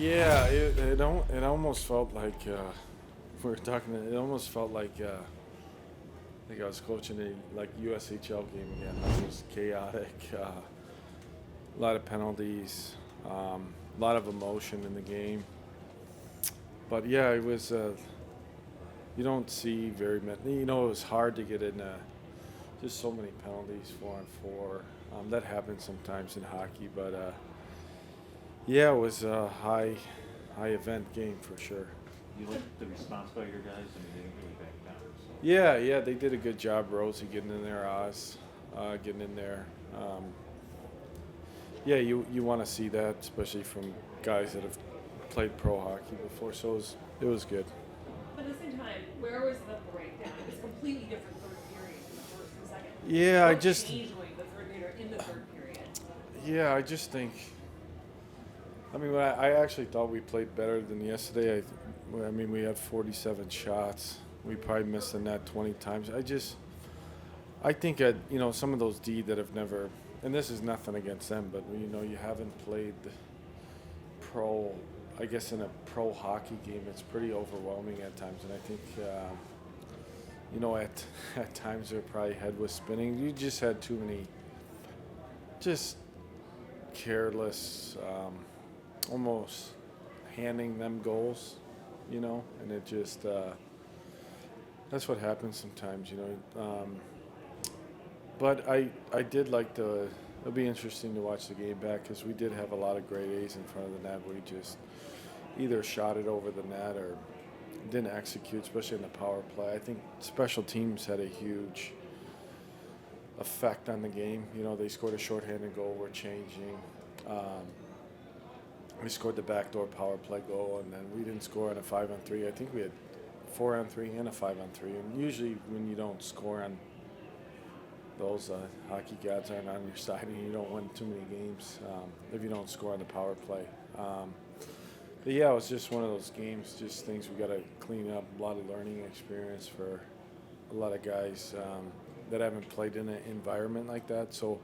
Yeah, it almost felt like we were talking. It almost felt like I was coaching a USHL game again. It was chaotic, a lot of penalties, a lot of emotion in the game. But yeah, it was. You don't see very many. It was hard to get in. Just so many penalties, 4-on-4. That happens sometimes in hockey, but yeah, it was a high event game for sure. You like the response by your guys? I mean, they didn't really back down. So. Yeah, they did a good job, Rosie, getting in there, Oz, getting in there. Yeah, you want to see that, especially from guys that have played pro hockey before. So it was good. But at the same time, where was the breakdown? It was a completely different third period from the first and second. Yeah, What changed when the third period or in the third period? yeah, I just think. I mean, I actually thought we played better than yesterday. I mean, we had 47 shots. We probably missed the net 20 times. I think that some of those D that have never, and this is nothing against them, but you haven't played pro. I guess in a pro hockey game, it's pretty overwhelming at times, and I think at times their probably head was spinning. You just had too many, just careless, almost handing them goals, and it just that's what happens sometimes. But I did like it'll be interesting to watch the game back because we did have a lot of great A's in front of the net. We just either shot it over the net or didn't execute, especially in the power play. I think special teams had a huge effect on the game. They scored a shorthanded goal. We're changing. We scored the backdoor power play goal, and then we didn't score on a 5-on-3. I think we had 4-on-3 and a 5-on-3. And usually when you don't score on those, hockey gods aren't on your side, and you don't win too many games if you don't score on the power play. But yeah, it was just one of those games, just things we got to clean up. A lot of learning experience for a lot of guys that haven't played in an environment like that. So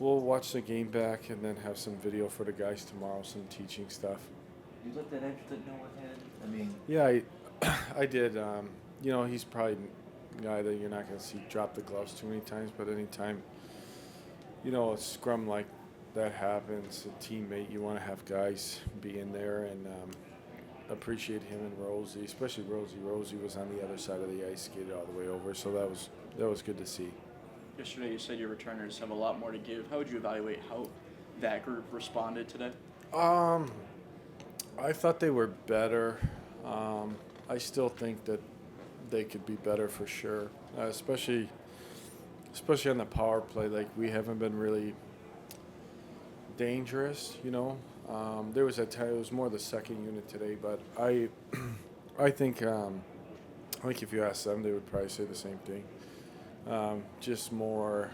we'll watch the game back and then have some video for the guys tomorrow, some teaching stuff. You let that edge that Noah had? I mean, Yeah, I did. He's probably a guy that you're not going to see drop the gloves too many times, but anytime, a scrum like that happens, a teammate, you want to have guys be in there and appreciate him and Rosie, especially Rosie. Rosie was on the other side of the ice, skated all the way over, so that was good to see. Yesterday you said your returners have a lot more to give. How would you evaluate how that group responded today? I thought they were better. I still think that they could be better for sure, especially on the power play. Like, we haven't been really dangerous. There was a time, it was more the second unit today, but I think if you ask them, they would probably say the same thing. Just more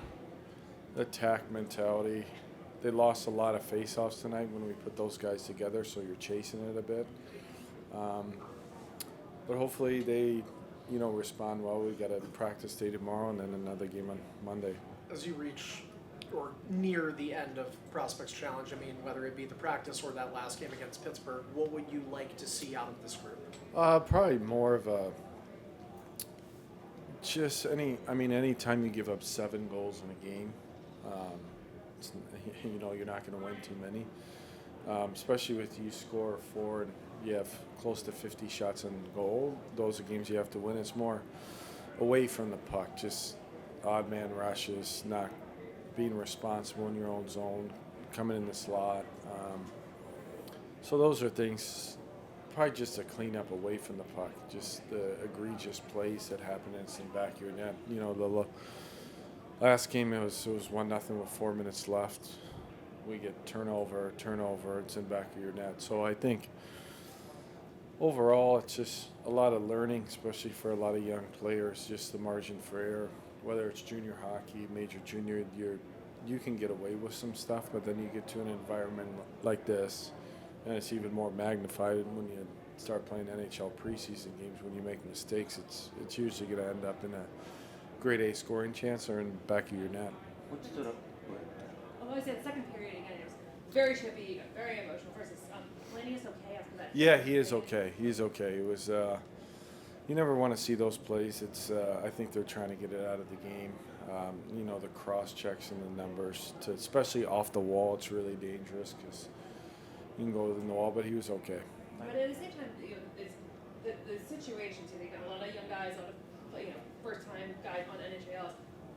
attack mentality. They lost a lot of face-offs tonight when we put those guys together, so you're chasing it a bit. But hopefully they, respond well. We got a practice day tomorrow and then another game on Monday. As you reach or near the end of Prospects Challenge, I mean, whether it be the practice or that last game against Pittsburgh, what would you like to see out of this group? Probably more of a any time you give up 7 goals in a game, you're not going to win too many. Especially with you score 4 and you have close to 50 shots on goal. Those are games you have to win. It's more away from the puck, just odd man rushes, not being responsible in your own zone, coming in the slot. So those are things, probably just a cleanup away from the puck, just the egregious plays that happen in the back of your net. The last game it was 1-0 with 4 minutes left. We get turnover, it's in the back of your net. So I think overall it's just a lot of learning, especially for a lot of young players, just the margin for error. Whether it's junior hockey, major junior, you can get away with some stuff, but then you get to an environment like this, and it's even more magnified when you start playing NHL preseason games. When you make mistakes, it's usually going to end up in a grade A scoring chance or in the back of your net. what stood up? Although I said second period again, it was very chippy, very emotional. First, Laney is okay after that. Yeah, he is okay. He's okay. It was. You never want to see those plays. It's. I think they're trying to get it out of the game. The cross checks and the numbers, especially off the wall, it's really dangerous because you can go within the wall. But he was okay. But at the same time, it's the situations. You got a lot of young guys, first-time guys on NHLs.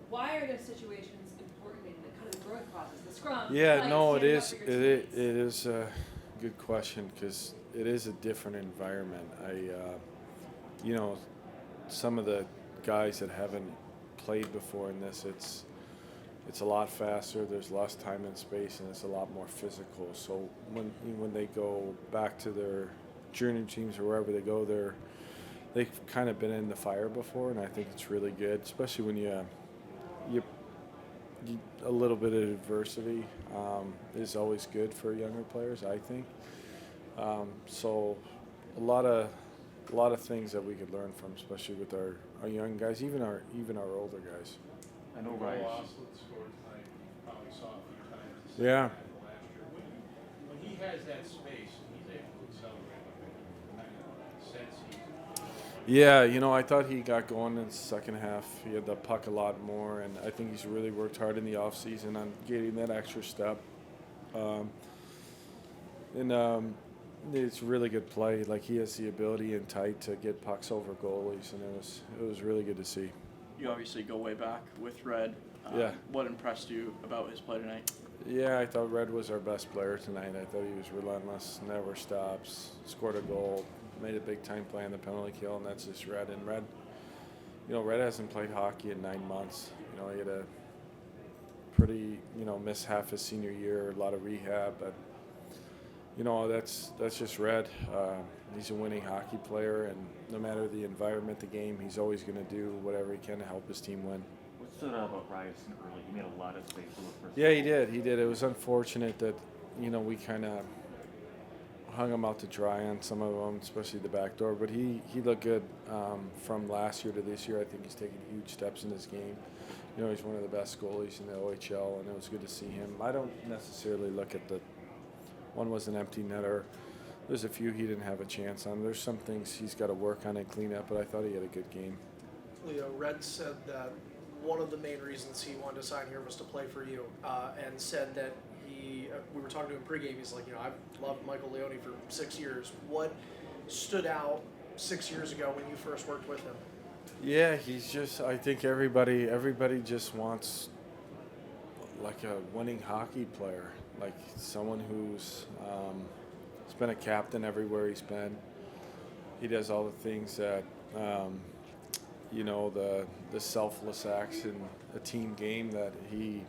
Why are those situations important in the kind of the growth process, the scrum? Yeah, the no, play, it standing up is. for your It teammates? is a good question because it is a different environment. Some of the guys that haven't played before in this, it's a lot faster. There's less time and space, and it's a lot more physical. So when they go back to their junior teams or wherever they go, they've kind of been in the fire before, and I think it's really good, especially when you a little bit of adversity is always good for younger players, I think. So a lot of things that we could learn from, especially with our young guys, even our older guys. I know Michael Rice. Leone scored tonight. You probably saw a few times. Yeah. Last year. When he has that space, he's able to accelerate. Sense Yeah, I thought he got going in the second half. He had the puck a lot more, and I think he's really worked hard in the offseason on getting that extra step. It's really good play. Like, he has the ability in tight to get pucks over goalies, and it was really good to see. You obviously go way back with Red. Yeah. What impressed you about his play tonight? Yeah, I thought Red was our best player tonight. I thought he was relentless, never stops, scored a goal, made a big-time play on the penalty kill, and that's just Red. And Red hasn't played hockey in 9 months. He had a pretty, missed half his senior year, a lot of rehab, but, that's just Red. He's a winning hockey player, and no matter the environment, the game, he's always going to do whatever he can to help his team win. What stood out about Rice early? He made a lot of space for the first. Yeah, he did. It was unfortunate that, we kind of hung him out to dry on some of them, especially the back door. But he looked good from last year to this year. I think he's taken huge steps in his game. He's one of the best goalies in the OHL, and it was good to see him. I don't necessarily look at one was an empty netter. There's a few he didn't have a chance on. There's some things he's got to work on and clean up, but I thought he had a good game. Leo, Red said that one of the main reasons he wanted to sign here was to play for you, and said that we were talking to him pregame, he's like, I've loved Michael Leone for 6 years. What stood out 6 years ago when you first worked with him? Yeah, I think everybody just wants like a winning hockey player, like someone who's been a captain everywhere he's been. He does all the things that, the selfless acts in a team game that he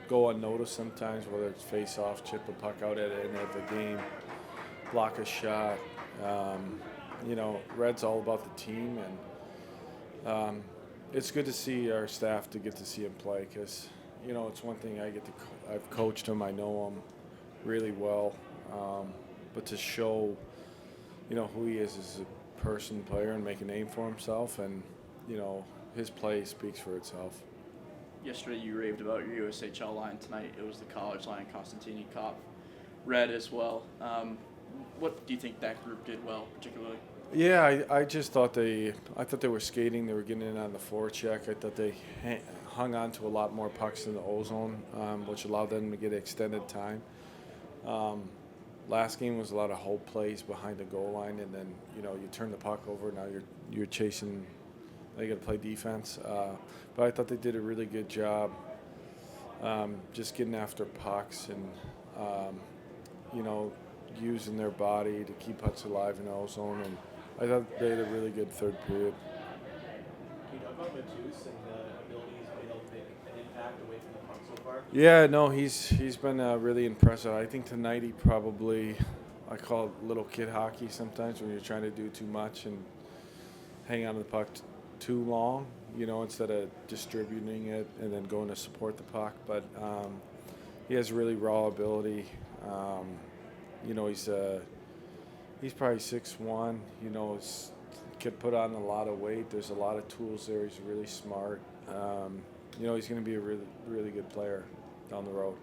go unnoticed sometimes, whether it's face off, chip a puck out at the end of the game, block a shot. Red's all about the team, and it's good to see our staff to get to see him play because, it's one thing I've coached him, I know him really well, but to show, who he is as a person, player, and make a name for himself, and, his play speaks for itself. Yesterday you raved about your USHL line. Tonight it was the college line, Constantini, Kopp, Red as well. What do you think that group did well, particularly? Yeah, I just thought they were skating. They were getting in on the forecheck. I thought they hung on to a lot more pucks in the O-zone, which allowed them to get extended time. Last game was a lot of hold plays behind the goal line, and then you turn the puck over. Now you're chasing. Now you got to play defense. But I thought they did a really good job, just getting after pucks and using their body to keep pucks alive in the O-zone. And I thought they had a really good third period. Can you talk about Matus and the ability he's been able to make an impact away from the puck so far? Yeah, no, he's been really impressive. I think tonight he probably, I call it little kid hockey sometimes when you're trying to do too much and hang on to the puck too long, instead of distributing it and then going to support the puck. But he has really raw ability. He's probably 6'1". Could put on a lot of weight. There's a lot of tools there. He's really smart. He's going to be a really, really good player down the road.